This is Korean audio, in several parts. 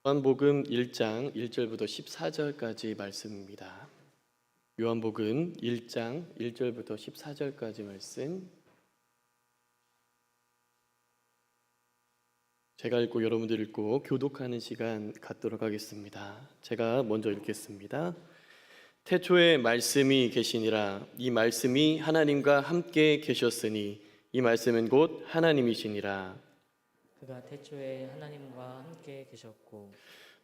요한복음 1장 1절부터 14절까지 말씀입니다. 요한복음 1장 1절부터 14절까지 말씀. 제가 읽고 여러분들 읽고 교독하는 시간 갖도록 하겠습니다. 제가 먼저 읽겠습니다. 태초에 말씀이 계시니라. 이 말씀이 하나님과 함께 계셨으니 이 말씀은 곧 하나님이시니라. 그가 태초에 하나님과 함께 계셨고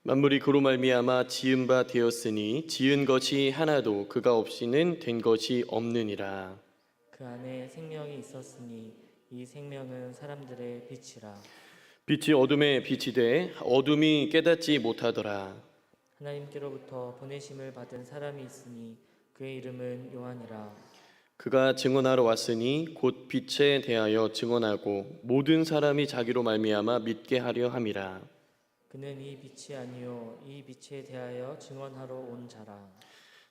만물이 그로 말미암아 지은 바 되었으니 지은 것이 하나도 그가 없이는 된 것이 없느니라. 그 안에 생명이 있었으니 이 생명은 사람들의 빛이라. 빛이 어둠에 빛이 돼 어둠이 깨닫지 못하더라. 하나님께로부터 보내심을 받은 사람이 있으니 그의 이름은 요한이라. 그가 증언하러 왔으니 곧 빛에 대하여 증언하고 모든 사람이 자기로 말미암아 믿게 하려 함이라. 그는 이 빛이 아니요 이 빛에 대하여 증언하러 온 자라.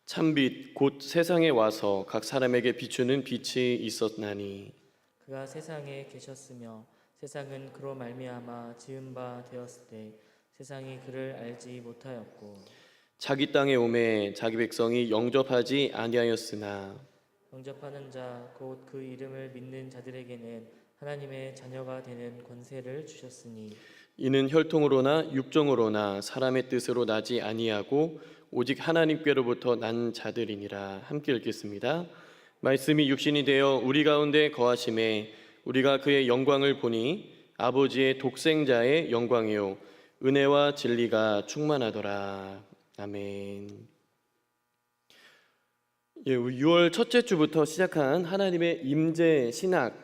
참빛 곧 세상에 와서 각 사람에게 비추는 빛이 있었나니 그가 세상에 계셨으며 세상은 그로 말미암아 지은 바 되었을 때 세상이 그를 알지 못하였고 자기 땅에 오매 자기 백성이 영접하지 아니하였으나 영접하는 자 곧 그 이름을 믿는 자들에게는 하나님의 자녀가 되는 권세를 주셨으니 이는 혈통으로나 육정으로나 사람의 뜻으로 나지 아니하고 오직 하나님께로부터 난 자들이니라. 함께 읽겠습니다. 말씀이 육신이 되어 우리 가운데 거하심에 우리가 그의 영광을 보니 아버지의 독생자의 영광이요 은혜와 진리가 충만하더라. 아멘. 6월 첫째 주부터 시작한 하나님의 임재 신학이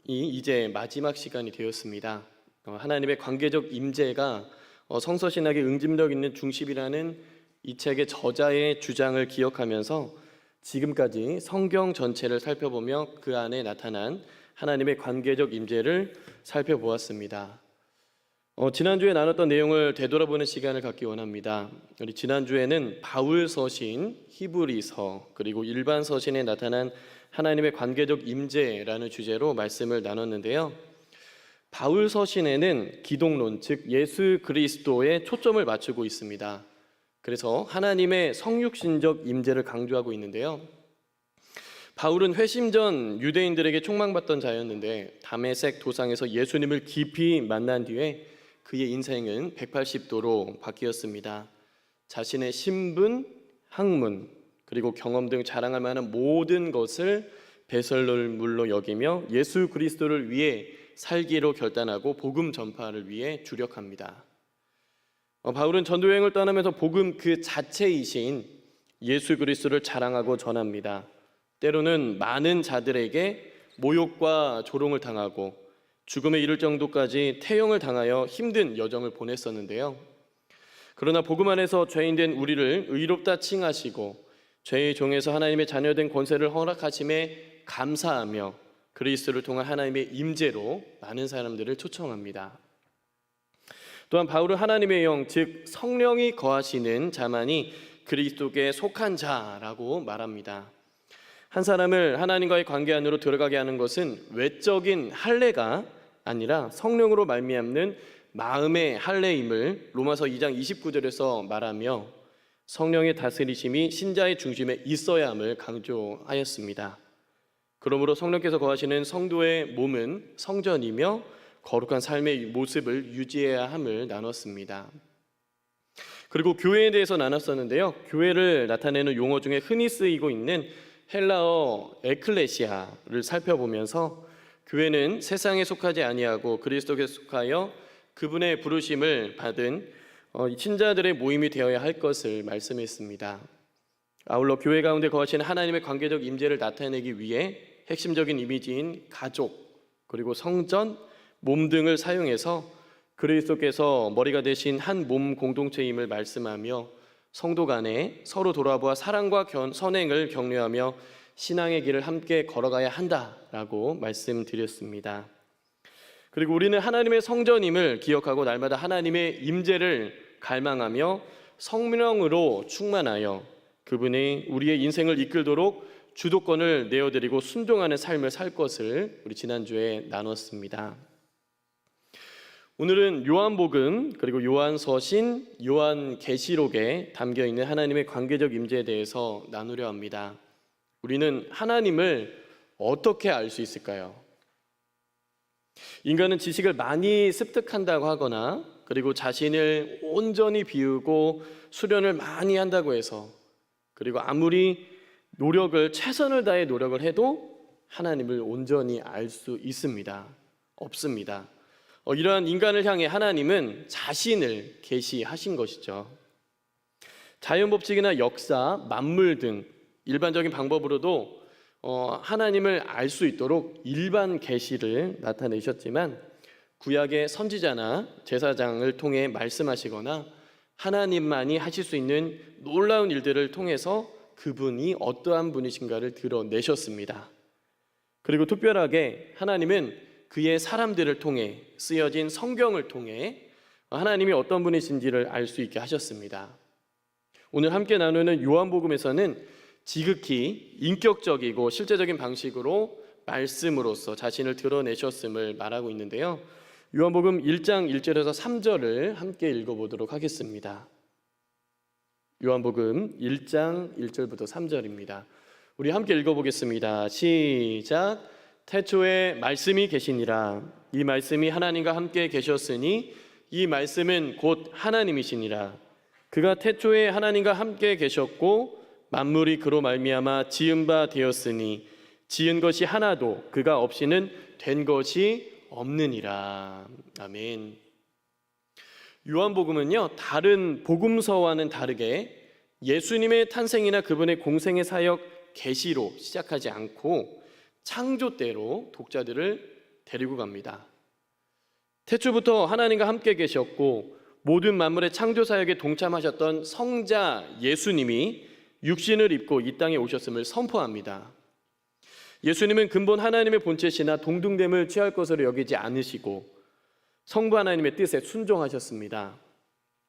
이제 마지막 시간이 되었습니다. 하나님의 관계적 임재가 성서 신학의 응집력 있는 중심이라는 이 책의 저자의 주장을 기억하면서 지금까지 성경 전체를 살펴보며 그 안에 나타난 하나님의 관계적 임재를 살펴보았습니다. 지난주에 나눴던 내용을 되돌아보는 시간을 갖기 원합니다. 우리 지난주에는 바울 서신, 히브리서, 그리고 일반 서신에 나타난 하나님의 관계적 임재라는 주제로 말씀을 나눴는데요. 바울 서신에는 기독론, 즉 예수 그리스도에 초점을 맞추고 있습니다. 그래서 하나님의 성육신적 임재를 강조하고 있는데요. 바울은 회심 전 유대인들에게 촉망받던 자였는데 다메섹 도상에서 예수님을 깊이 만난 뒤에 그의 인생은 180도로 바뀌었습니다. 자신의 신분, 학문, 그리고 경험 등 자랑할 만한 모든 것을 배설물로 여기며 예수 그리스도를 위해 살기로 결단하고 복음 전파를 위해 주력합니다. 바울은 전도여행을 떠나면서 복음 그 자체이신 예수 그리스도를 자랑하고 전합니다. 때로는 많은 자들에게 모욕과 조롱을 당하고 죽음에 이를 정도까지 태형을 당하여 힘든 여정을 보냈었는데요. 그러나 복음 안에서 죄인된 우리를 의롭다 칭하시고 죄의 종에서 하나님의 자녀된 권세를 허락하심에 감사하며 그리스도를 통한 하나님의 임재로 많은 사람들을 초청합니다. 또한 바울은 하나님의 영, 즉 성령이 거하시는 자만이 그리스도께 속한 자라고 말합니다. 한 사람을 하나님과의 관계 안으로 들어가게 하는 것은 외적인 할례가 아니라 성령으로 말미암는 마음의 할례임을 로마서 2장 29절에서 말하며 성령의 다스리심이 신자의 중심에 있어야 함을 강조하였습니다. 그러므로 성령께서 거하시는 성도의 몸은 성전이며 거룩한 삶의 모습을 유지해야 함을 나눴습니다. 그리고 교회에 대해서 나눴었는데요. 교회를 나타내는 용어 중에 흔히 쓰이고 있는 헬라어 에클레시아를 살펴보면서 교회는 세상에 속하지 아니하고 그리스도께 속하여 그분의 부르심을 받은 신자들의 모임이 되어야 할 것을 말씀했습니다. 아울러 교회 가운데 거하시는 하나님의 관계적 임재를 나타내기 위해 핵심적인 이미지인 가족, 그리고 성전, 몸 등을 사용해서 그리스도께서 머리가 되신 한 몸 공동체임을 말씀하며 성도 간에 서로 돌아보아 사랑과 선행을 격려하며 신앙의 길을 함께 걸어가야 한다라고 말씀드렸습니다. 그리고 우리는 하나님의 성전임을 기억하고 날마다 하나님의 임재를 갈망하며 성령으로 충만하여 그분이 우리의 인생을 이끌도록 주도권을 내어드리고 순종하는 삶을 살 것을 우리 지난주에 나눴습니다. 오늘은 요한복음 그리고 요한서신, 요한계시록에 담겨 있는 하나님의 관계적 임재에 대해서 나누려 합니다. 우리는 하나님을 어떻게 알 수 있을까요? 인간은 지식을 많이 습득한다고 하거나 그리고 자신을 온전히 비우고 수련을 많이 한다고 해서 그리고 아무리 최선을 다해 노력을 해도 하나님을 온전히 알 수 있습니다. 없습니다. 이러한 인간을 향해 하나님은 자신을 계시하신 것이죠. 자연법칙이나 역사, 만물 등 일반적인 방법으로도 하나님을 알 수 있도록 일반 계시를 나타내셨지만 구약의 선지자나 제사장을 통해 말씀하시거나 하나님만이 하실 수 있는 놀라운 일들을 통해서 그분이 어떠한 분이신가를 드러내셨습니다. 그리고 특별하게 하나님은 그의 사람들을 통해 쓰여진 성경을 통해 하나님이 어떤 분이신지를 알 수 있게 하셨습니다. 오늘 함께 나누는 요한복음에서는 지극히 인격적이고 실제적인 방식으로 말씀으로서 자신을 드러내셨음을 말하고 있는데요. 요한복음 1장 1절에서 3절을 함께 읽어보도록 하겠습니다. 요한복음 1장 1절부터 3절입니다. 우리 함께 읽어보겠습니다. 시작. 태초에 말씀이 계시니라. 이 말씀이 하나님과 함께 계셨으니 이 말씀은 곧 하나님이시니라. 그가 태초에 하나님과 함께 계셨고 만물이 그로 말미암아 지은 바 되었으니 지은 것이 하나도 그가 없이는 된 것이 없느니라. 아멘. 요한복음은요, 다른 복음서와는 다르게 예수님의 탄생이나 그분의 공생의 사역 계시로 시작하지 않고 창조 때로 독자들을 데리고 갑니다. 태초부터 하나님과 함께 계셨고 모든 만물의 창조 사역에 동참하셨던 성자 예수님이 육신을 입고 이 땅에 오셨음을 선포합니다. 예수님은 근본 하나님의 본체시나 동등됨을 취할 것으로 여기지 않으시고 성부 하나님의 뜻에 순종하셨습니다.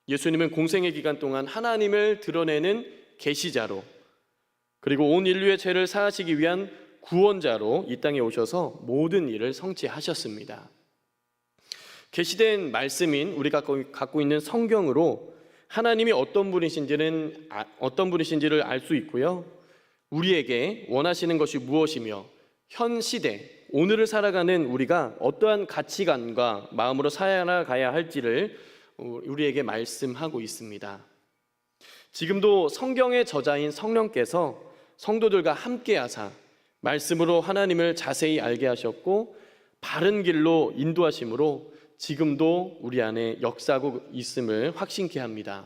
예수님은 공생의 기간 동안 하나님을 드러내는 계시자로 그리고 온 인류의 죄를 사하시기 위한 구원자로 이 땅에 오셔서 모든 일을 성취하셨습니다. 계시된 말씀인 우리가 갖고 있는 성경으로 하나님이 어떤 분이신지를 알 수 있고요. 우리에게 원하시는 것이 무엇이며 현 시대, 오늘을 살아가는 우리가 어떠한 가치관과 마음으로 살아가야 할지를 우리에게 말씀하고 있습니다. 지금도 성경의 저자인 성령께서 성도들과 함께 하사 말씀으로 하나님을 자세히 알게 하셨고 바른 길로 인도하심으로 지금도 우리 안에 역사하고 있음을 확신케 합니다.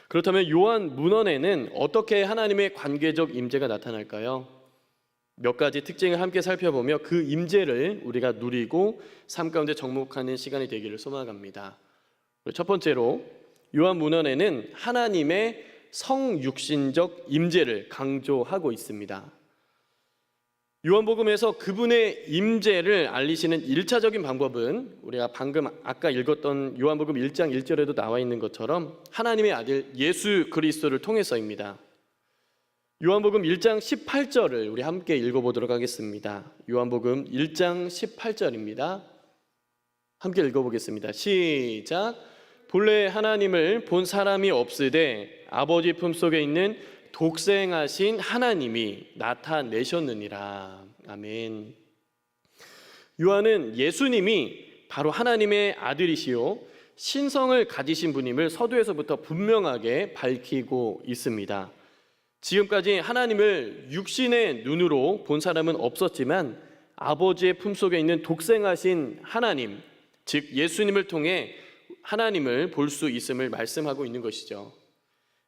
그렇다면 요한 문헌에는 어떻게 하나님의 관계적 임재가 나타날까요? 몇 가지 특징을 함께 살펴보며 그 임재를 우리가 누리고 삶 가운데 정복하는 시간이 되기를 소망합니다. 첫 번째로 요한 문헌에는 하나님의 성육신적 임재를 강조하고 있습니다. 요한복음에서 그분의 임재를 알리시는 1차적인 방법은 우리가 방금 아까 읽었던 요한복음 1장 1절에도 나와 있는 것처럼 하나님의 아들 예수 그리스도를 통해서입니다. 요한복음 1장 18절을 우리 함께 읽어보도록 하겠습니다. 요한복음 1장 18절입니다. 함께 읽어보겠습니다. 시작. 본래 하나님을 본 사람이 없으되 아버지 품속에 있는 독생하신 하나님이 나타내셨느니라. 아멘. 요한은 예수님이 바로 하나님의 아들이시요 신성을 가지신 분임을 서두에서부터 분명하게 밝히고 있습니다. 지금까지 하나님을 육신의 눈으로 본 사람은 없었지만 아버지의 품속에 있는 독생하신 하나님, 즉 예수님을 통해 하나님을 볼 수 있음을 말씀하고 있는 것이죠.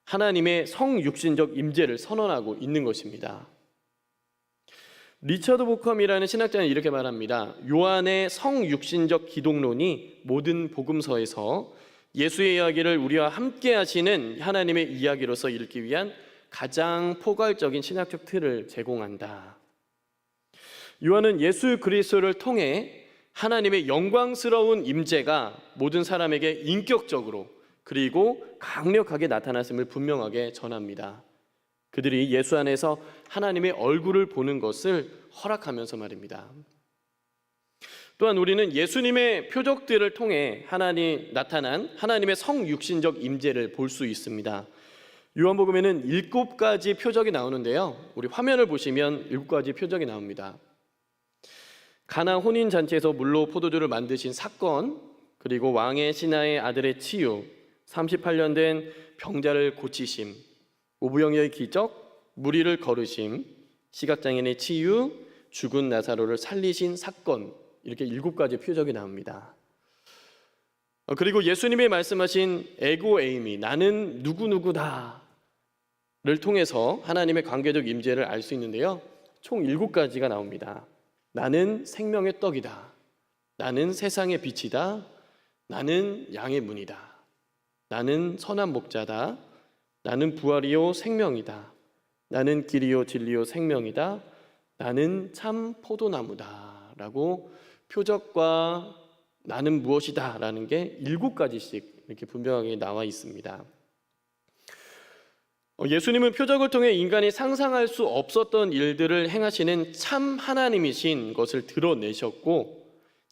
하나님의 성육신적 임재를 선언하고 있는 것입니다. 리처드 보컴이라는 신학자는 이렇게 말합니다. 요한의 성육신적 기독론이 모든 복음서에서 예수의 이야기를 우리와 함께 하시는 하나님의 이야기로서 읽기 위한 가장 포괄적인 신학적 틀을 제공한다. 요한은 예수 그리스도를 통해 하나님의 영광스러운 임재가 모든 사람에게 인격적으로 그리고 강력하게 나타났음을 분명하게 전합니다. 그들이 예수 안에서 하나님의 얼굴을 보는 것을 허락하면서 말입니다. 또한 우리는 예수님의 표적들을 통해 나타난 하나님의 성육신적 임재를 볼 수 있습니다. 요한복음에는 7가지 표적이 나오는데요. 우리 화면을 보시면 7가지 표적이 나옵니다. 가나 혼인잔치에서 물로 포도주를 만드신 사건, 그리고 왕의 신하의 아들의 치유, 38년 된 병자를 고치심, 오부영의 기적, 무리를 거르심, 시각장애인의 치유, 죽은 나사로를 살리신 사건, 이렇게 7가지 표적이 나옵니다. 그리고 예수님이 말씀하신 에고 에이미, 나는 누구누구다를 통해서 하나님의 관계적 임재를 알 수 있는데요. 총 7가지가 나옵니다. 나는 생명의 떡이다. 나는 세상의 빛이다. 나는 양의 문이다. 나는 선한 목자다. 나는 부활이요 생명이다. 나는 길이요 진리요 생명이다. 나는 참 포도나무다. 라고 표적과 나는 무엇이다 라는 게 7가지씩 이렇게 분명하게 나와 있습니다. 예수님은 표적을 통해 인간이 상상할 수 없었던 일들을 행하시는 참 하나님이신 것을 드러내셨고,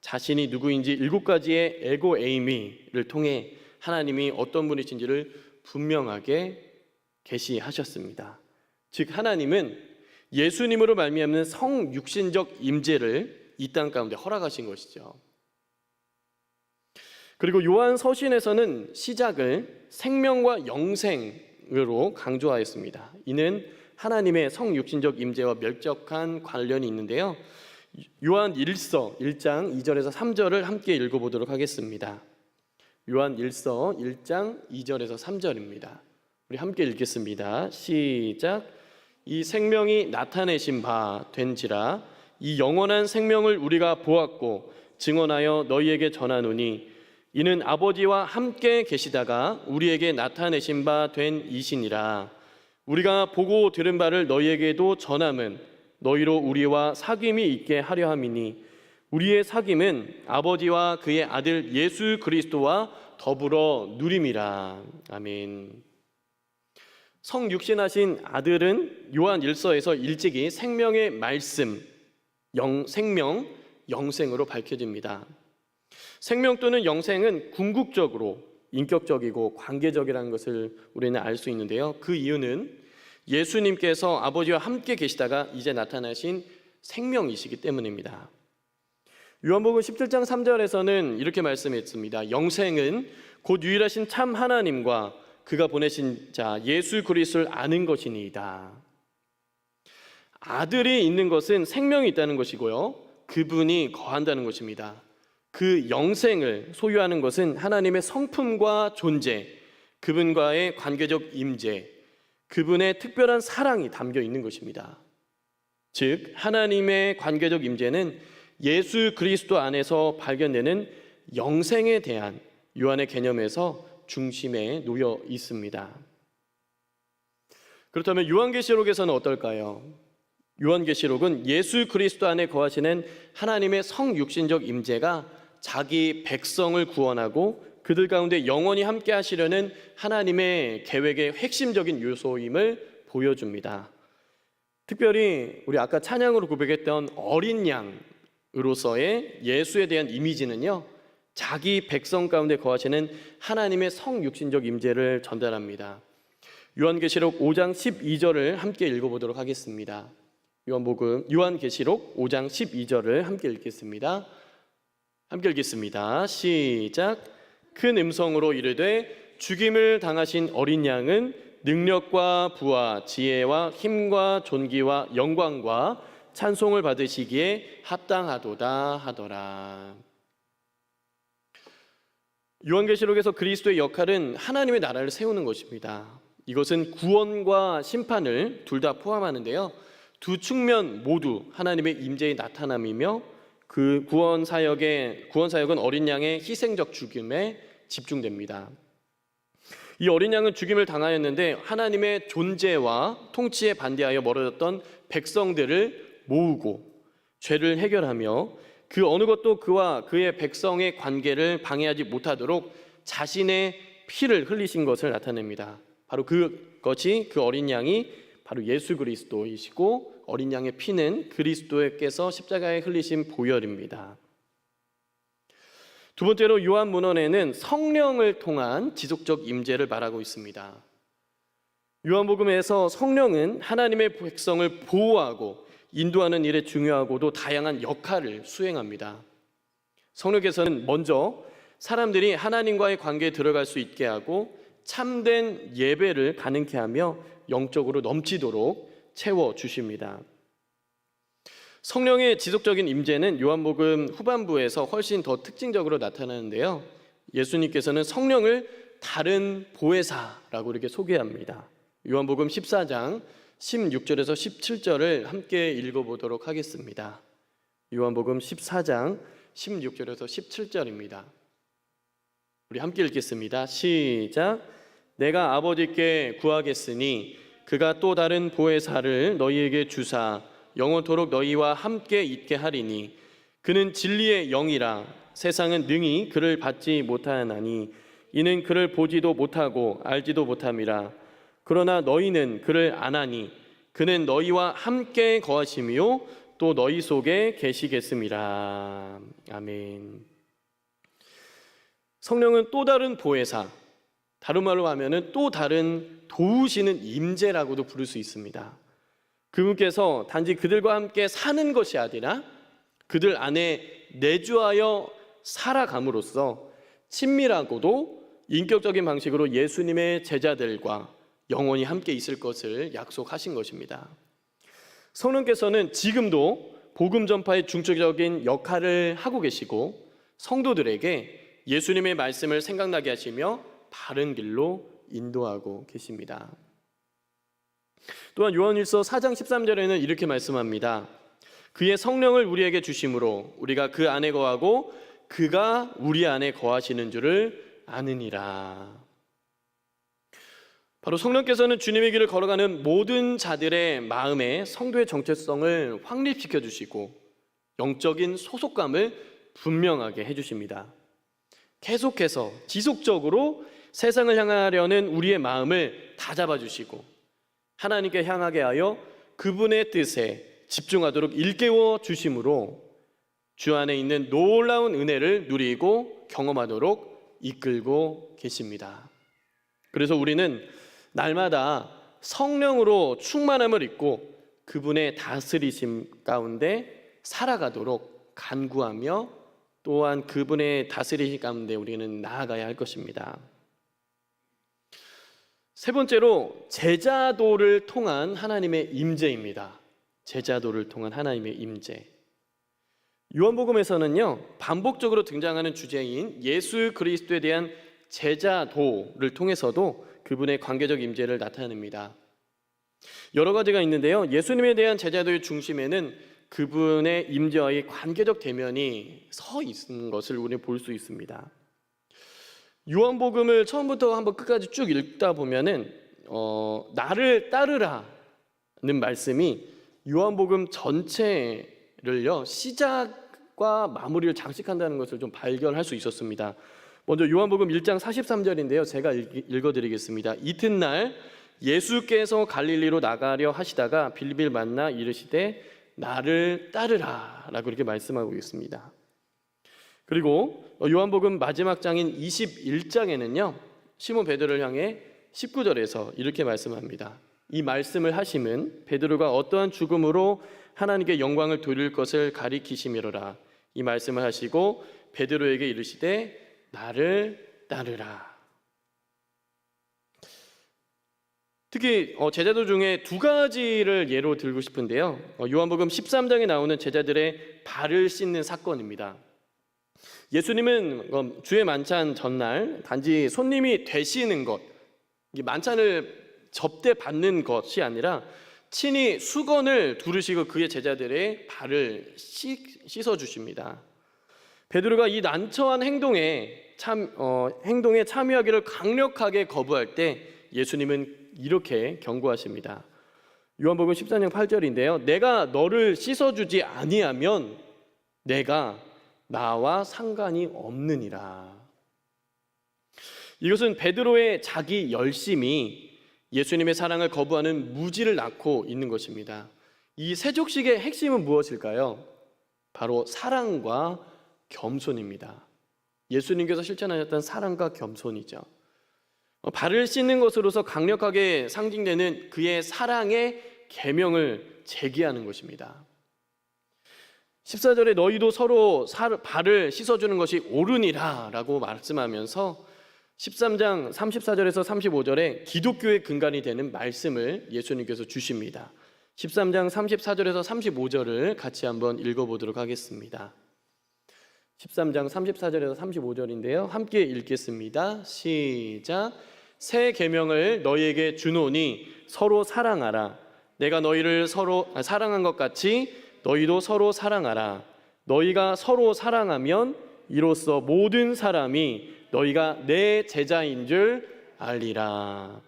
자신이 누구인지 7가지의 에고 에이미를 통해 하나님이 어떤 분이신지를 분명하게 계시하셨습니다. 즉 하나님은 예수님으로 말미암는 성육신적 임재를 이 땅 가운데 허락하신 것이죠. 그리고 요한 서신에서는 시작을 생명과 영생으로 강조하였습니다. 이는 하나님의 성육신적 임재와 밀접한 관련이 있는데요. 요한 1서 1장 2절에서 3절을 함께 읽어보도록 하겠습니다. 요한 1서 1장 2절에서 3절입니다. 우리 함께 읽겠습니다. 시작. 이 생명이 나타내신 바 된지라 이 영원한 생명을 우리가 보았고 증언하여 너희에게 전하노니 이는 아버지와 함께 계시다가 우리에게 나타내신 바 된 이시니라. 우리가 보고 들은 바를 너희에게도 전함은 너희로 우리와 사귐이 있게 하려 함이니 우리의 사귐은 아버지와 그의 아들 예수 그리스도와 더불어 누림이라. 아멘. 성육신하신 아들은 요한 1서에서 일찍이 생명의 말씀, 생명, 영생으로 밝혀집니다. 생명 또는 영생은 궁극적으로 인격적이고 관계적이라는 것을 우리는 알 수 있는데요. 그 이유는 예수님께서 아버지와 함께 계시다가 이제 나타나신 생명이시기 때문입니다. 요한복음 17장 3절에서는 이렇게 말씀했습니다. 영생은 곧 유일하신 참 하나님과 그가 보내신 자 예수 그리스도를 아는 것이니이다. 아들이 있는 것은 생명이 있다는 것이고요. 그분이 거한다는 것입니다. 그 영생을 소유하는 것은 하나님의 성품과 존재, 그분과의 관계적 임재, 그분의 특별한 사랑이 담겨 있는 것입니다. 즉 하나님의 관계적 임재는 예수 그리스도 안에서 발견되는 영생에 대한 요한의 개념에서 중심에 놓여 있습니다. 그렇다면 요한계시록에서는 어떨까요? 요한계시록은 예수 그리스도 안에 거하시는 하나님의 성육신적 임재가 자기 백성을 구원하고 그들 가운데 영원히 함께 하시려는 하나님의 계획의 핵심적인 요소임을 보여줍니다. 특별히 우리 아까 찬양으로 고백했던 어린 양으로서의 예수에 대한 이미지는요, 자기 백성 가운데 거하시는 하나님의 성육신적 임재를 전달합니다. 요한계시록 5장 12절을 함께 읽어보도록 하겠습니다. 요한계시록 5장 12절을 함께 읽겠습니다. 함께 읽겠습니다. 시작. 큰 음성으로 이르되 죽임을 당하신 어린 양은 능력과 부와 지혜와 힘과 존귀와 영광과 찬송을 받으시기에 합당하도다 하더라. 요한계시록에서 그리스도의 역할은 하나님의 나라를 세우는 것입니다. 이것은 구원과 심판을 둘 다 포함하는데요. 두 측면 모두 하나님의 임재의 나타남이며 그 구원 사역은 어린 양의 희생적 죽임에 집중됩니다. 이 어린 양은 죽임을 당하였는데 하나님의 존재와 통치에 반대하여 멀어졌던 백성들을 모으고 죄를 해결하며 그 어느 것도 그와 그의 백성의 관계를 방해하지 못하도록 자신의 피를 흘리신 것을 나타냅니다. 바로 그것이 그 어린 양이 바로 예수 그리스도이시고 어린 양의 피는 그리스도께서 십자가에 흘리신 보혈입니다. 두 번째로 요한문헌에는 성령을 통한 지속적 임재를 말하고 있습니다. 요한복음에서 성령은 하나님의 백성을 보호하고 인도하는 일에 중요하고도 다양한 역할을 수행합니다. 성령께서는 먼저 사람들이 하나님과의 관계에 들어갈 수 있게 하고 참된 예배를 가능케 하며 영적으로 넘치도록 채워주십니다. 성령의 지속적인 임재는 요한복음 후반부에서 훨씬 더 특징적으로 나타나는데요. 예수님께서는 성령을 다른 보혜사라고 이렇게 소개합니다. 요한복음 14장 16절에서 17절을 함께 읽어보도록 하겠습니다. 요한복음 14장 16절에서 17절입니다. 우리 함께 읽겠습니다. 시작. 내가 아버지께 구하겠으니 그가 또 다른 보혜사를 너희에게 주사 영원토록 너희와 함께 있게 하리니 그는 진리의 영이라. 세상은 능히 그를 받지 못하나니 이는 그를 보지도 못하고 알지도 못함이라. 그러나 너희는 그를 아나니 그는 너희와 함께 거하시며 또 너희 속에 계시겠음이라. 아멘. 성령은 또 다른 보혜사, 다른 말로 하면은 또 다른 도우시는 임재라고도 부를 수 있습니다. 그분께서 단지 그들과 함께 사는 것이 아니라 그들 안에 내주하여 살아감으로써 친밀하고도 인격적인 방식으로 예수님의 제자들과 영원히 함께 있을 것을 약속하신 것입니다. 성령께서는 지금도 복음 전파의 중추적인 역할을 하고 계시고 성도들에게 예수님의 말씀을 생각나게 하시며 바른 길로 인도하고 계십니다. 또한 요한일서 4장 13절에는 이렇게 말씀합니다. 그의 성령을 우리에게 주심으로 우리가 그 안에 거하고 그가 우리 안에 거하시는 줄을 아느니라. 바로 성령께서는 주님의 길을 걸어가는 모든 자들의 마음에 성도의 정체성을 확립시켜 주시고 영적인 소속감을 분명하게 해주십니다. 계속해서 지속적으로 세상을 향하려는 우리의 마음을 다잡아 주시고 하나님께 향하게 하여 그분의 뜻에 집중하도록 일깨워 주심으로 주 안에 있는 놀라운 은혜를 누리고 경험하도록 이끌고 계십니다. 그래서 우리는 날마다 성령으로 충만함을 입고 그분의 다스리심 가운데 살아가도록 간구하며 또한 그분의 다스리심 가운데 우리는 나아가야 할 것입니다. 세 번째로 제자도를 통한 하나님의 임재입니다. 제자도를 통한 하나님의 임재. 요한복음에서는요, 반복적으로 등장하는 주제인 예수 그리스도에 대한 제자도를 통해서도 그분의 관계적 임재를 나타냅니다. 여러 가지가 있는데요. 예수님에 대한 제자도의 중심에는 그분의 임재와의 관계적 대면이 서 있는 것을 우리는 볼 수 있습니다. 요한복음을 처음부터 한번 끝까지 쭉 읽다 보면은 나를 따르라는 말씀이 요한복음 전체를요 시작과 마무리를 장식한다는 것을 좀 발견할 수 있었습니다. 먼저 요한복음 1장 43절인데요. 제가 읽어드리겠습니다. 이튿날 예수께서 갈릴리로 나가려 하시다가 빌립을 만나 이르시되 나를 따르라 라고 이렇게 말씀하고 있습니다. 그리고 요한복음 마지막 장인 21장에는요 시몬 베드로를 향해 19절에서 이렇게 말씀합니다. 이 말씀을 하심은 베드로가 어떠한 죽음으로 하나님께 영광을 돌릴 것을 가리키심이로라. 이 말씀을 하시고 베드로에게 이르시되 나를 따르라. 특히 제자도 중에 두 가지를 예로 들고 싶은데요. 요한복음 13장에 나오는 제자들의 발을 씻는 사건입니다. 예수님은 주의 만찬 전날 단지 손님이 되시는 것, 만찬을 접대받는 것이 아니라 친히 수건을 두르시고 그의 제자들의 발을 씻어 주십니다. 베드로가 이 난처한 행동에 참여하기를 강력하게 거부할 때 예수님은 이렇게 경고하십니다. 요한복음 14장 8절인데요. 내가 너를 씻어주지 아니하면 내가 나와 상관이 없느니라. 이것은 베드로의 자기 열심이 예수님의 사랑을 거부하는 무지를 낳고 있는 것입니다. 이 세족식의 핵심은 무엇일까요? 바로 사랑과 겸손입니다. 예수님께서 실천하셨던 사랑과 겸손이죠. 발을 씻는 것으로서 강력하게 상징되는 그의 사랑의 계명을 제기하는 것입니다. 14절에 너희도 서로 발을 씻어주는 것이 옳으니라 라고 말씀하면서 13장 34절에서 35절에 기독교의 근간이 되는 말씀을 예수님께서 주십니다. 13장 34절에서 35절을 같이 한번 읽어보도록 하겠습니다. 13장 34절에서 35절인데요. 함께 읽겠습니다. 시작. 새 계명을 너희에게 주노니 서로 사랑하라. 내가 너희를 서로 사랑한 것 같이 너희도 서로 사랑하라. 너희가 서로 사랑하면 이로써 모든 사람이 너희가 내 제자인 줄 알리라.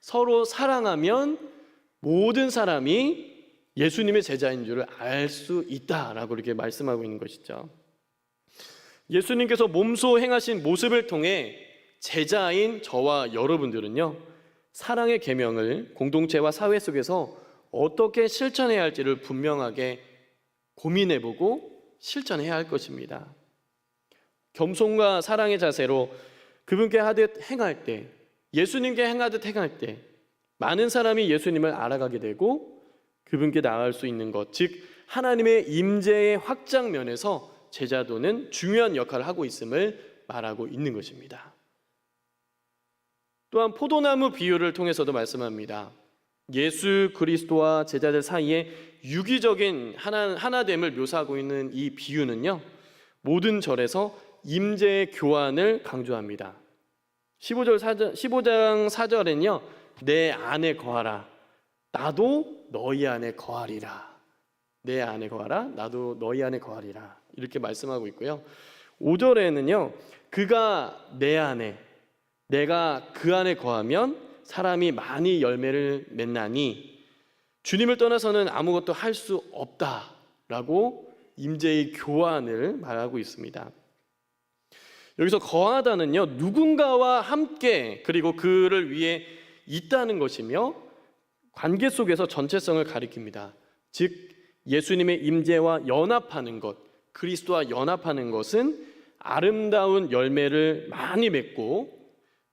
서로 사랑하면 모든 사람이 예수님의 제자인 줄을 알 수 있다라고 이렇게 말씀하고 있는 것이죠. 예수님께서 몸소 행하신 모습을 통해 제자인 저와 여러분들은요, 사랑의 계명을 공동체와 사회 속에서 어떻게 실천해야 할지를 분명하게 고민해보고 실천해야 할 것입니다. 겸손과 사랑의 자세로 그분께 하듯 행할 때, 예수님께 행하듯 행할 때 많은 사람이 예수님을 알아가게 되고 그분께 나아갈 수 있는 것, 즉 하나님의 임재의 확장 면에서 제자도는 중요한 역할을 하고 있음을 말하고 있는 것입니다. 또한 포도나무 비유를 통해서도 말씀합니다. 예수 그리스도와 제자들 사이에 유기적인 하나됨을 묘사하고 있는 이 비유는요, 모든 절에서 임재의 교환을 강조합니다. 15장 4절에는요, 내 안에 거하라. 나도 너희 안에 거하리라. 내 안에 거하라. 나도 너희 안에 거하리라. 이렇게 말씀하고 있고요. 5절에는요, 그가 내 안에, 내가 그 안에 거하면 사람이 많이 열매를 맺나니 주님을 떠나서는 아무것도 할 수 없다라고 임재의 교환을 말하고 있습니다. 여기서 거하다는요, 누군가와 함께 그리고 그를 위해 있다는 것이며 관계 속에서 전체성을 가리킵니다. 즉 예수님의 임재와 연합하는 것, 그리스도와 연합하는 것은 아름다운 열매를 많이 맺고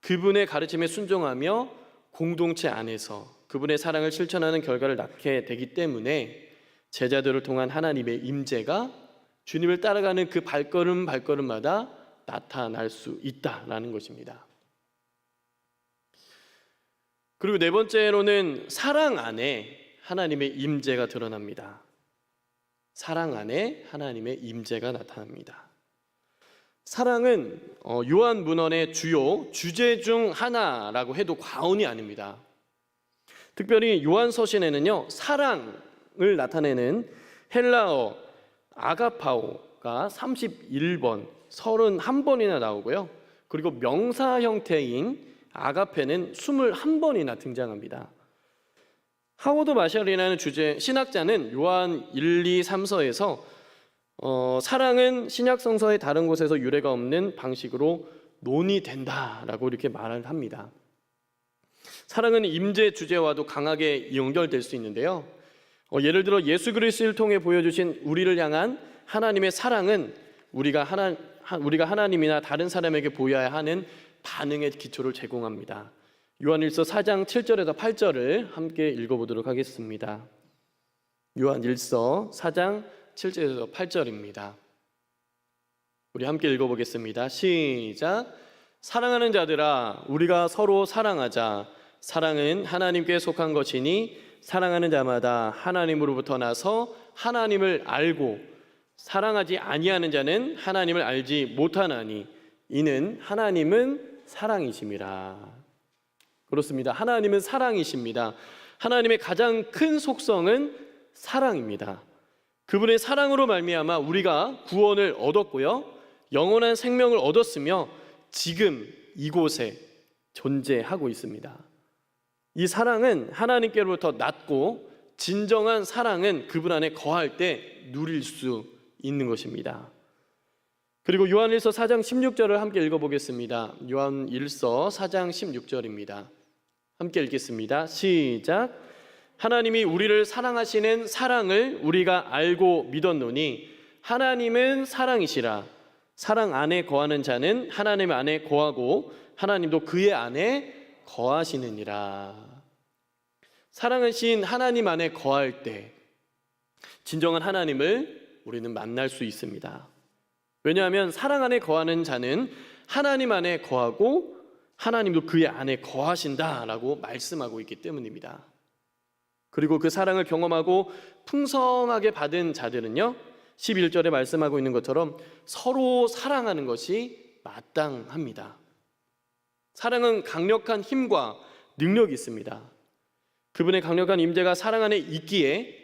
그분의 가르침에 순종하며 공동체 안에서 그분의 사랑을 실천하는 결과를 낳게 되기 때문에 제자들을 통한 하나님의 임재가 주님을 따라가는 그 발걸음마다 나타날 수 있다라는 것입니다. 그리고 네 번째로는 사랑 안에 하나님의 임재가 드러납니다. 사랑 안에 하나님의 임재가 나타납니다. 사랑은 요한 문헌의 주요 주제 중 하나라고 해도 과언이 아닙니다. 특별히 요한 서신에는요, 사랑을 나타내는 헬라어 아가파오가 31번, 31번이나 나오고요. 그리고 명사 형태인 아가페는 21번이나 등장합니다. 하워드 마샬이라는 신학자는 요한 1, 2, 3서에서 사랑은 신약 성서의 다른 곳에서 유래가 없는 방식으로 논의된다라고 이렇게 말을 합니다. 사랑은 임재 주제와도 강하게 연결될 수 있는데요. 예를 들어 예수 그리스도를 통해 보여주신 우리를 향한 하나님의 사랑은 우리가 하나님이나 다른 사람에게 보여야 하는 반응의 기초를 제공합니다. 요한일서 4장 7절에서 8절을 함께 읽어보도록 하겠습니다. 요한일서 4장 7절에서 8절입니다. 우리 함께 읽어보겠습니다. 시작. 사랑하는 자들아, 우리가 서로 사랑하자. 사랑은 하나님께 속한 것이니 사랑하는 자마다 하나님으로부터 나서 하나님을 알고 사랑하지 아니하는 자는 하나님을 알지 못하나니 이는 하나님은 사랑이심이라. 그렇습니다. 하나님은 사랑이십니다. 하나님의 가장 큰 속성은 사랑입니다. 그분의 사랑으로 말미암아 우리가 구원을 얻었고요, 영원한 생명을 얻었으며 지금 이곳에 존재하고 있습니다. 이 사랑은 하나님께로부터 났고 진정한 사랑은 그분 안에 거할 때 누릴 수 있는 것입니다. 그리고 요한일서 4장 16절을 함께 읽어보겠습니다. 요한일서 4장 16절입니다. 함께 읽겠습니다. 시작. 하나님이 우리를 사랑하시는 사랑을 우리가 알고 믿었노니 하나님은 사랑이시라. 사랑 안에 거하는 자는 하나님 안에 거하고 하나님도 그의 안에 거하시느니라. 사랑하신 하나님 안에 거할 때 진정한 하나님을 우리는 만날 수 있습니다. 왜냐하면 사랑 안에 거하는 자는 하나님 안에 거하고 하나님도 그의 안에 거하신다라고 말씀하고 있기 때문입니다. 그리고 그 사랑을 경험하고 풍성하게 받은 자들은요, 11절에 말씀하고 있는 것처럼 서로 사랑하는 것이 마땅합니다. 사랑은 강력한 힘과 능력이 있습니다. 그분의 강력한 임재가 사랑 안에 있기에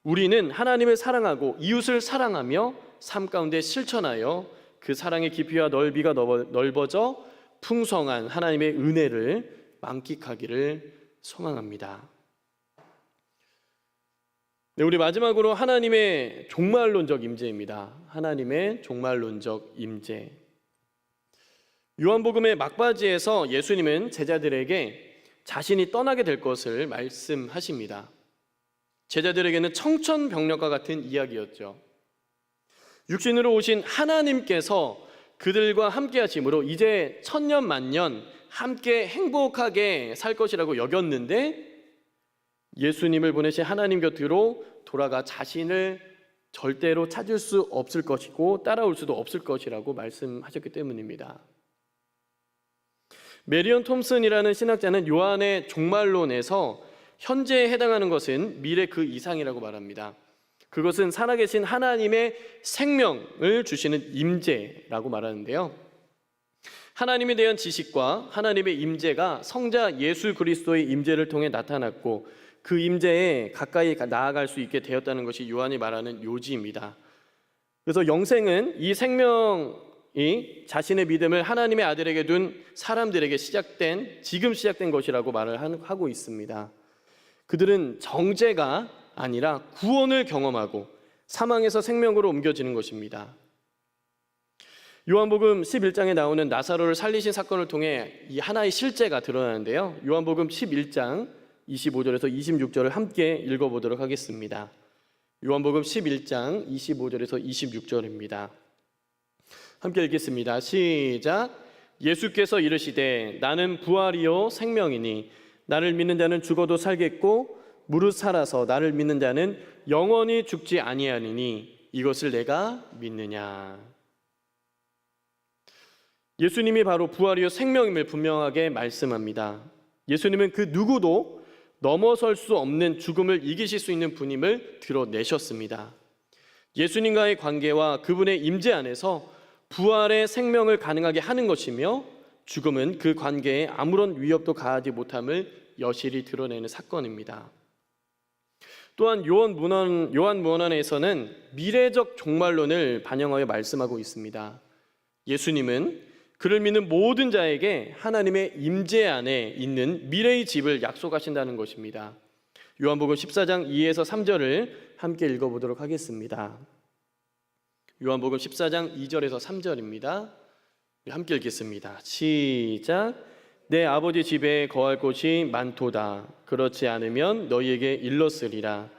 우리는 하나님을 사랑하고 이웃을 사랑하며 삶 가운데 실천하여 그 사랑의 깊이와 넓이가 넓어져 풍성한 하나님의 은혜를 만끽하기를 소망합니다. 네, 우리 마지막으로 하나님의 종말론적 임재입니다. 하나님의 종말론적 임재. 요한복음의 막바지에서 예수님은 제자들에게 자신이 떠나게 될 것을 말씀하십니다. 제자들에게는 청천벽력과 같은 이야기였죠. 육신으로 오신 하나님께서 그들과 함께 하심으로 이제 천년 만년 함께 행복하게 살 것이라고 여겼는데, 예수님을 보내신 하나님 곁으로 돌아가 자신을 절대로 찾을 수 없을 것이고 따라올 수도 없을 것이라고 말씀하셨기 때문입니다. 메리언 톰슨이라는 신학자는 요한의 종말론에서 현재에 해당하는 것은 미래 그 이상이라고 말합니다. 그것은 살아계신 하나님의 생명을 주시는 임재라고 말하는데요, 하나님에 대한 지식과 하나님의 임재가 성자 예수 그리스도의 임재를 통해 나타났고 그 임재에 가까이 나아갈 수 있게 되었다는 것이 요한이 말하는 요지입니다. 그래서 영생은 이 생명이 자신의 믿음을 하나님의 아들에게 둔 사람들에게 지금 시작된 것이라고 말을 하고 있습니다. 그들은 정죄가 아니라 구원을 경험하고 사망에서 생명으로 옮겨지는 것입니다. 요한복음 11장에 나오는 나사로를 살리신 사건을 통해 이 하나의 실제가 드러나는데요, 요한복음 11장 25절에서 26절을 함께 읽어보도록 하겠습니다. 요한복음 11장 25절에서 26절입니다. 함께 읽겠습니다. 시작. 예수께서 이르시되 나는 부활이요 생명이니 나를 믿는 자는 죽어도 살겠고 무릇 살아서 나를 믿는 자는 영원히 죽지 아니하리니 이것을 내가 믿느냐. 예수님이 바로 부활이요 생명임을 분명하게 말씀합니다. 예수님은 그 누구도 넘어설 수 없는 죽음을 이기실 수 있는 분임을 드러내셨습니다. 예수님과의 관계와 그분의 임재 안에서 부활의 생명을 가능하게 하는 것이며 죽음은 그 관계에 아무런 위협도 가하지 못함을 여실히 드러내는 사건입니다. 또한 요한무언안에서는 미래적 종말론을 반영하여 말씀하고 있습니다. 예수님은 그를 믿는 모든 자에게 하나님의 임재 안에 있는 미래의 집을 약속하신다는 것입니다. 요한복음 14장 2에서 3절을 함께 읽어보도록 하겠습니다. 요한복음 14장 2절에서 3절입니다. 함께 읽겠습니다. 시작. 내 아버지 집에 거할 곳이 많도다. 그렇지 않으면 너희에게 일렀으리라.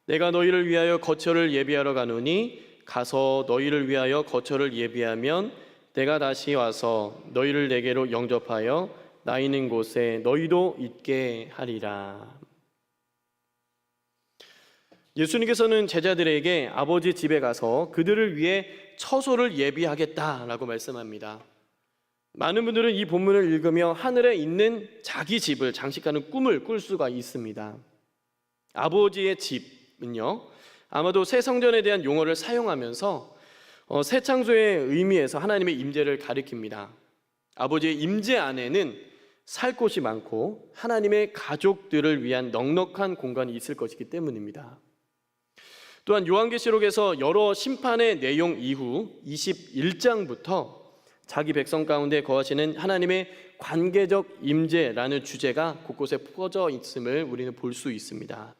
내가 너희를 위하여 거처를 예비하러 가노니 가서 너희를 위하여 거처를 예비하면 내가 다시 와서 너희를 내게로 영접하여 나 있는 곳에 너희도 있게 하리라. 예수님께서는 제자들에게 아버지 집에 가서 그들을 위해 처소를 예비하겠다라고 말씀합니다. 많은 분들은 이 본문을 읽으며 하늘에 있는 자기 집을 장식하는 꿈을 꿀 수가 있습니다. 아버지의 집은요, 아마도 새 성전에 대한 용어를 사용하면서 새 창조의 의미에서 하나님의 임재를 가리킵니다. 아버지의 임재 안에는 살 곳이 많고 하나님의 가족들을 위한 넉넉한 공간이 있을 것이기 때문입니다. 또한 요한계시록에서 여러 심판의 내용 이후 21장부터 자기 백성 가운데 거하시는 하나님의 관계적 임재라는 주제가 곳곳에 퍼져 있음을 우리는 볼 수 있습니다.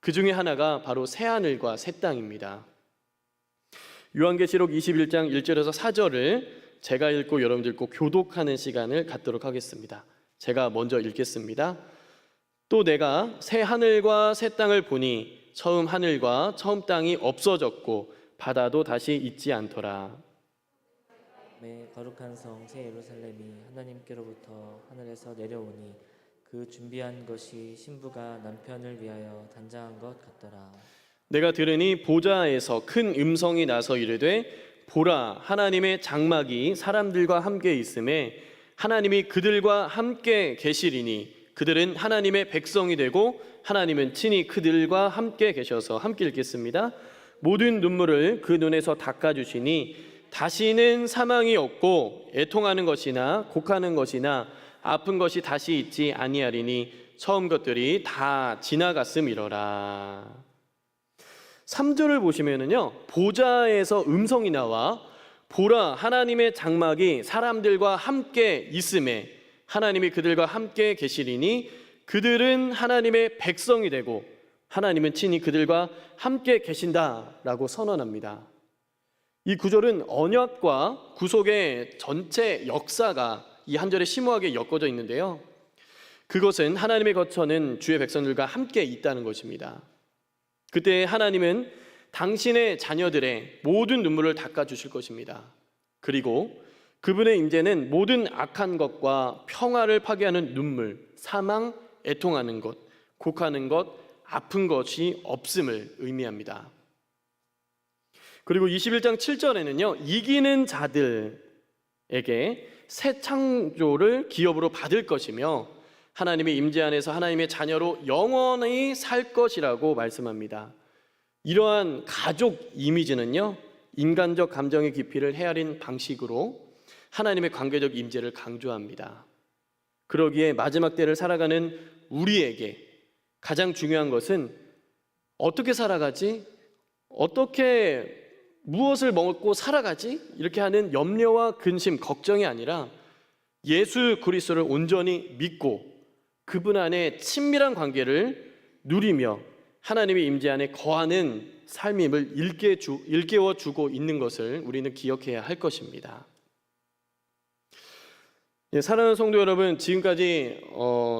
그 중에 하나가 바로 새하늘과 새 땅입니다. 요한계시록 21장 1절에서 4절을 제가 읽고 여러분들 꼭 교독하는 시간을 갖도록 하겠습니다. 제가 먼저 읽겠습니다. 또 내가 새 하늘과 새 땅을 보니 처음 하늘과 처음 땅이 없어졌고 바다도 다시 있지 않더라. 거룩한 성 새 예루살렘이 하나님께로부터 하늘에서 내려오니 그 준비한 것이 신부가 남편을 위하여 단장한 것 같더라. 내가 들으니 보좌에서 큰 음성이 나서 이르되 보라 하나님의 장막이 사람들과 함께 있음에 하나님이 그들과 함께 계시리니 그들은 하나님의 백성이 되고 하나님은 친히 그들과 함께 계셔서 함께 읽겠습니다. 모든 눈물을 그 눈에서 닦아주시니 다시는 사망이 없고 애통하는 것이나 곡하는 것이나 아픈 것이 다시 있지 아니하리니 처음 것들이 다 지나갔음이로라. 3절을 보시면은요, 보좌에서 음성이 나와 보라 하나님의 장막이 사람들과 함께 있음에 하나님이 그들과 함께 계시리니 그들은 하나님의 백성이 되고 하나님은 친히 그들과 함께 계신다라고 선언합니다. 이 구절은 언약과 구속의 전체 역사가 이 한 절에 심오하게 엮어져 있는데요, 그것은 하나님의 거처는 주의 백성들과 함께 있다는 것입니다. 그때 하나님은 당신의 자녀들의 모든 눈물을 닦아주실 것입니다. 그리고 그분의 임재는 모든 악한 것과 평화를 파괴하는 눈물, 사망, 애통하는 것, 곡하는 것, 아픈 것이 없음을 의미합니다. 그리고 21장 7절에는요, 이기는 자들에게 새 창조를 기업으로 받을 것이며 하나님의 임재 안에서 하나님의 자녀로 영원히 살 것이라고 말씀합니다. 이러한 가족 이미지는요, 인간적 감정의 깊이를 헤아린 방식으로 하나님의 관계적 임재를 강조합니다. 그러기에 마지막 때를 살아가는 우리에게 가장 중요한 것은 어떻게 살아가지? 어떻게 무엇을 먹고 살아가지? 이렇게 하는 염려와 근심, 걱정이 아니라 예수 그리스도를 온전히 믿고 그분 안에 친밀한 관계를 누리며 하나님의 임재 안에 거하는 삶임을 일깨워 주고 있는 것을 우리는 기억해야 할 것입니다. 사랑하는 성도 여러분, 지금까지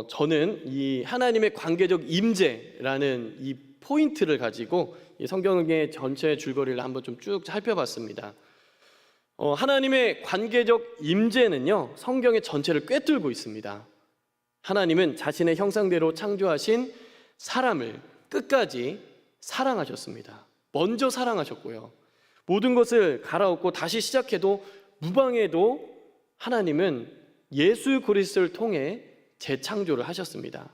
저는 이 하나님의 관계적 임재라는 이 포인트를 가지고 이 성경의 전체 줄거리를 한번 좀 쭉 살펴봤습니다. 하나님의 관계적 임재는요, 성경의 전체를 꿰뚫고 있습니다. 하나님은 자신의 형상대로 창조하신 사람을 끝까지 사랑하셨습니다. 먼저 사랑하셨고요, 모든 것을 갈아엎고 다시 시작해도 무방해도 하나님은 예수 그리스도를 통해 재창조를 하셨습니다.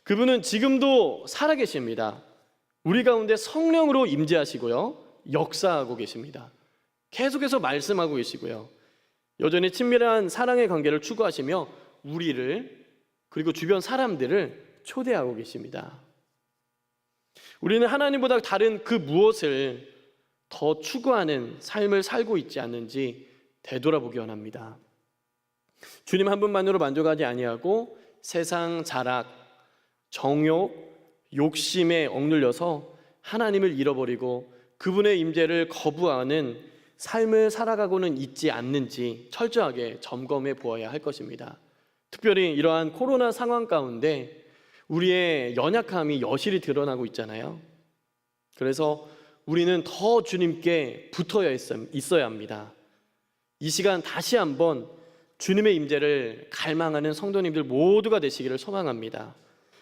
그분은 지금도 살아계십니다. 우리 가운데 성령으로 임재하시고요, 역사하고 계십니다. 계속해서 말씀하고 계시고요, 여전히 친밀한 사랑의 관계를 추구하시며 우리를 그리고 주변 사람들을 초대하고 계십니다. 우리는 하나님보다 다른 그 무엇을 더 추구하는 삶을 살고 있지 않는지 되돌아보기 원합니다. 주님 한 분만으로 만족하지 아니하고 세상 자락, 정욕, 욕심에 억눌려서 하나님을 잃어버리고 그분의 임재를 거부하는 삶을 살아가고는 있지 않는지 철저하게 점검해 보아야 할 것입니다. 특별히 이러한 코로나 상황 가운데 우리의 연약함이 여실히 드러나고 있잖아요. 그래서 우리는 더 주님께 붙어야 있어야 합니다. 이 시간 다시 한번 주님의 임재를 갈망하는 성도님들 모두가 되시기를 소망합니다.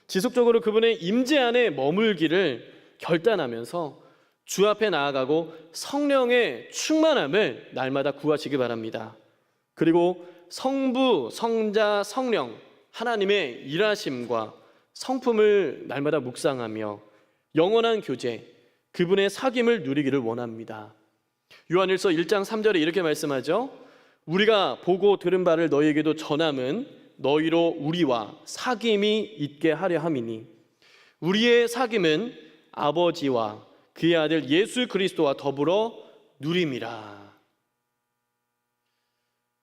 지속적으로 그분의 임재 안에 머물기를 결단하면서 주 앞에 나아가고 성령의 충만함을 날마다 구하시기 바랍니다. 그리고 성부, 성자, 성령 하나님의 일하심과 성품을 날마다 묵상하며 영원한 교제, 그분의 사귐을 누리기를 원합니다. 요한일서 1장 3절에 이렇게 말씀하죠. 우리가 보고 들은 바를 너희에게도 전함은 너희로 우리와 사귐이 있게 하려 함이니 우리의 사귐은 아버지와 그의 아들 예수 그리스도와 더불어 누림이라.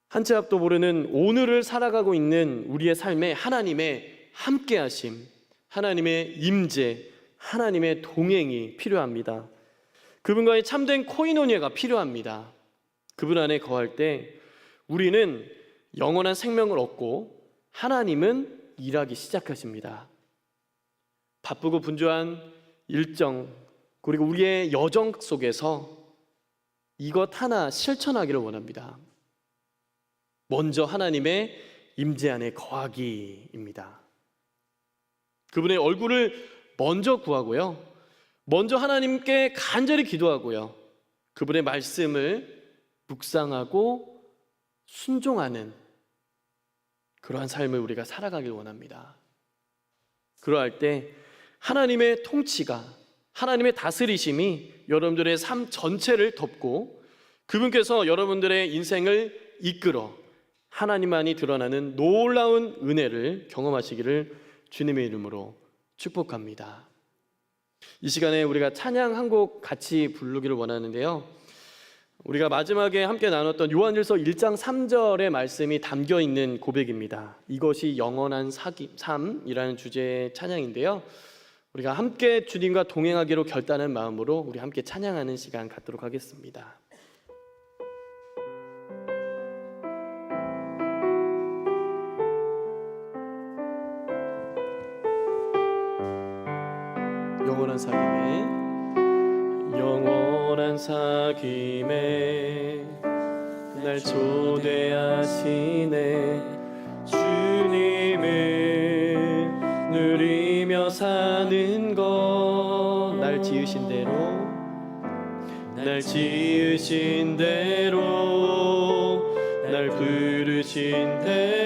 한 치 앞도 모르는 오늘을 살아가고 있는 우리의 삶에 하나님의 함께하심, 하나님의 임재, 하나님의 동행이 필요합니다. 그분과의 참된 코이노니아가 필요합니다. 그분 안에 거할 때 우리는 영원한 생명을 얻고 하나님은 일하기 시작하십니다. 바쁘고 분주한 일정 그리고 우리의 여정 속에서 이것 하나 실천하기를 원합니다. 먼저 하나님의 임재 안에 거하기입니다. 그분의 얼굴을 먼저 구하고요. 먼저 하나님께 간절히 기도하고요. 그분의 말씀을 묵상하고 순종하는 그러한 삶을 우리가 살아가길 원합니다. 그러할 때 하나님의 통치가, 하나님의 다스리심이 여러분들의 삶 전체를 덮고 그분께서 여러분들의 인생을 이끌어 하나님만이 드러나는 놀라운 은혜를 경험하시기를 주님의 이름으로 축복합니다. 이 시간에 우리가 찬양 한 곡 같이 부르기를 원하는데요. 우리가 마지막에 함께 나눴던 요한일서 1장 3절의 말씀이 담겨 있는 고백입니다. 이것이 영원한 삶이라는 주제의 찬양인데요. 우리가 함께 주님과 동행하기로 결단한 마음으로 우리 함께 찬양하는 시간 갖도록 하겠습니다. 영원한 사귐에 날 초대하시네. 주님을 누리며 사는 것, 날 지으신 대로 날 부르신 대로